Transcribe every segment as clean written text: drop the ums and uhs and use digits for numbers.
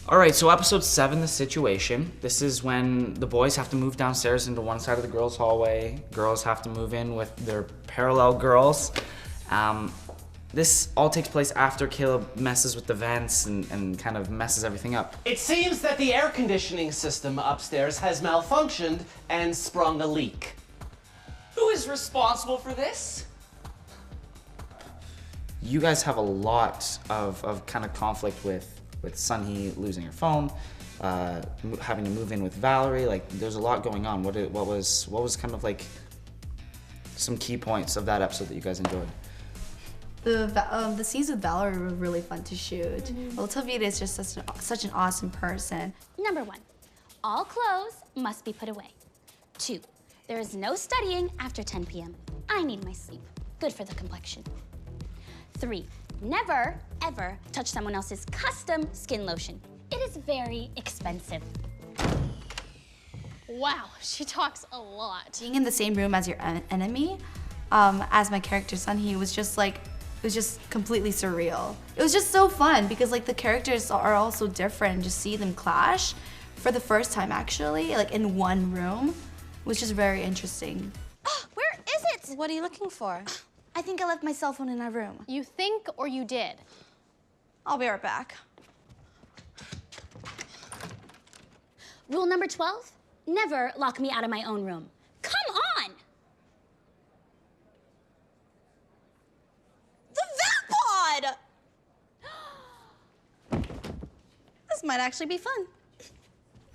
All right, so episode 7, The Situation. This is when the boys have to move downstairs into one side of the girls' hallway. Girls have to move in with their parallel girls. This all takes place after Caleb messes with the vents and kind of messes everything up. It seems that the air conditioning system upstairs has malfunctioned and sprung a leak. Who is responsible for this? You guys have a lot of kind of conflict with Sunhee losing her phone, having to move in with Valerie. Like, there's a lot going on. What was kind of like some key points of that episode that you guys enjoyed? The scenes with Valerie were really fun to shoot. Well, Tavita is just such an awesome person. Number 1, all clothes must be put away. 2, there is no studying after 10 p.m. I need my sleep. Good for the complexion. 3, never, ever touch someone else's custom skin lotion. It is very expensive. Wow, she talks a lot. Being in the same room as your enemy, as my character Sunhee, was just like, it was just completely surreal. It was just so fun because like the characters are all so different, and just see them clash for the first time actually, like in one room, was just very interesting. Where is it? What are you looking for? I think I left my cell phone in our room. You think or you did? I'll be right back. Rule number 12, never lock me out of my own room. Come on! The Vapod! This might actually be fun.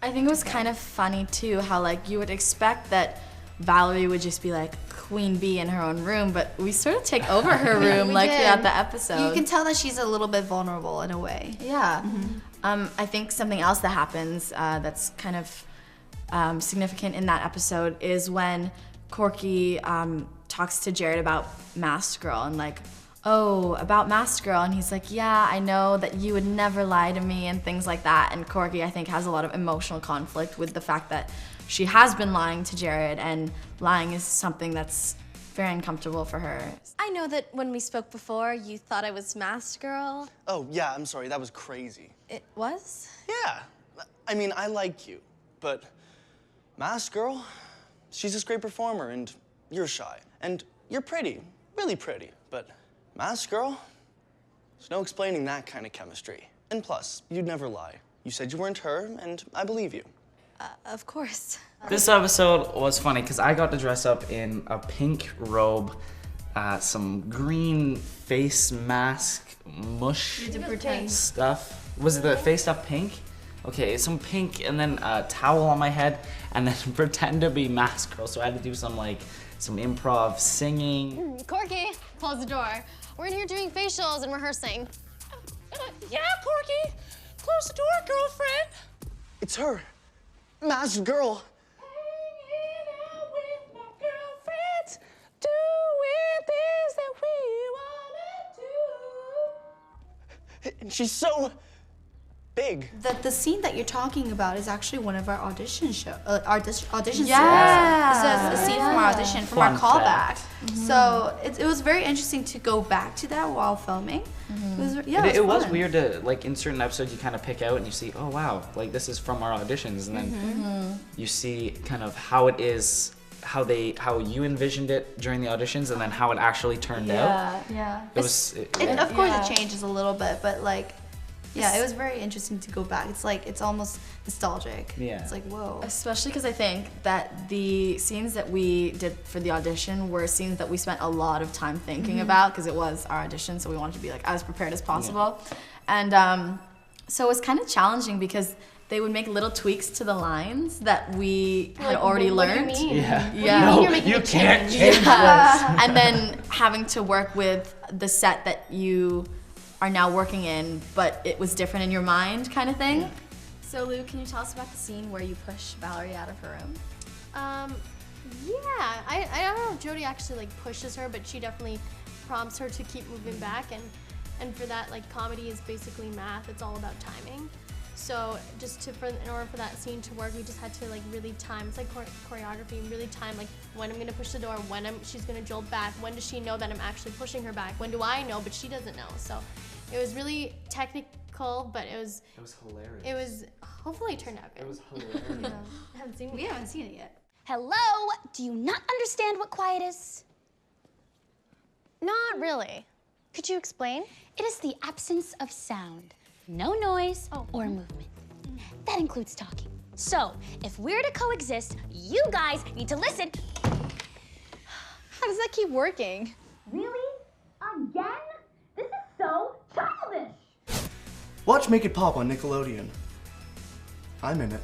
I think it was kind of funny too how like you would expect that Valerie would just be like queen bee in her own room, but we sort of take over her room like throughout the episode. You can tell that she's a little bit vulnerable in a way. Yeah. I think something else that happens that's kind of significant in that episode is when Corki talks to Jared about Masked Girl and like, oh, about Masked Girl, and he's like, yeah, I know that you would never lie to me and things like that. And Corki, I think, has a lot of emotional conflict with the fact that she has been lying to Jared, and lying is something that's very uncomfortable for her. I know that when we spoke before, you thought I was Masked Girl. Oh, yeah, I'm sorry, that was crazy. It was? Yeah, I mean, I like you, but Masked Girl, she's this great performer, and you're shy. And you're pretty, really pretty, but Masked Girl, there's no explaining that kind of chemistry. And plus, you'd never lie. You said you weren't her, and I believe you. Of course. This episode was funny because I got to dress up in a pink robe, some green face mask mush stuff. Was it the face stuff pink? Okay, some pink and then a towel on my head and then pretend to be Masked Girl. So I had to do some improv singing. Corky, close the door. We're in here doing facials and rehearsing. Yeah, Corky. Close the door, girlfriend. It's her, Masked Girl. Hanging out with my girlfriends, doing things that we wanna do. And she's so big. The scene that you're talking about is actually one of our audition audition Yeah. scenes. This is a scene from our audition, from Fun our callback. fact. So it was very interesting to go back to that while filming. It was weird to, like, in certain episodes you kind of pick out and you see, oh wow, like this is from our auditions, and then you see kind of how it is, how you envisioned it during the auditions, and then how it actually turned out. Yeah. It was. Of course it changes a little bit, but like, yeah, it was very interesting to go back. It's like, it's almost nostalgic. Yeah. It's like, whoa. Especially because I think that the scenes that we did for the audition were scenes that we spent a lot of time thinking about because it was our audition, so we wanted to be like as prepared as possible. And so it was kind of challenging because they would make little tweaks to the lines that we had already learned. What do you mean? Yeah. Yeah. What do you mean you're making a can't change? change And then having to work with the set that you are now working in, but it was different in your mind kind of thing. So Lou, can you tell us about the scene where you push Valerie out of her room? Yeah, I don't know if Jodi actually like pushes her, but she definitely prompts her to keep moving back, and for that, like, comedy is basically math. It's all about timing. So in order for that scene to work, we just had to like really time. It's like choreography, really time like when I'm gonna push the door, when she's gonna jolt back, when does she know that I'm actually pushing her back, when do I know but she doesn't know. So It was really technical, but it was hilarious. it was hopefully it turned out good. It was hilarious. We haven't seen it yet. Hello? Do you not understand what quiet is? Not really. Could you explain? It is the absence of sound. No noise or movement. That includes talking. So, if we're to coexist, you guys need to listen. How does that keep working? Really? Again? This is so childish. Watch Make It Pop on Nickelodeon. I'm in it.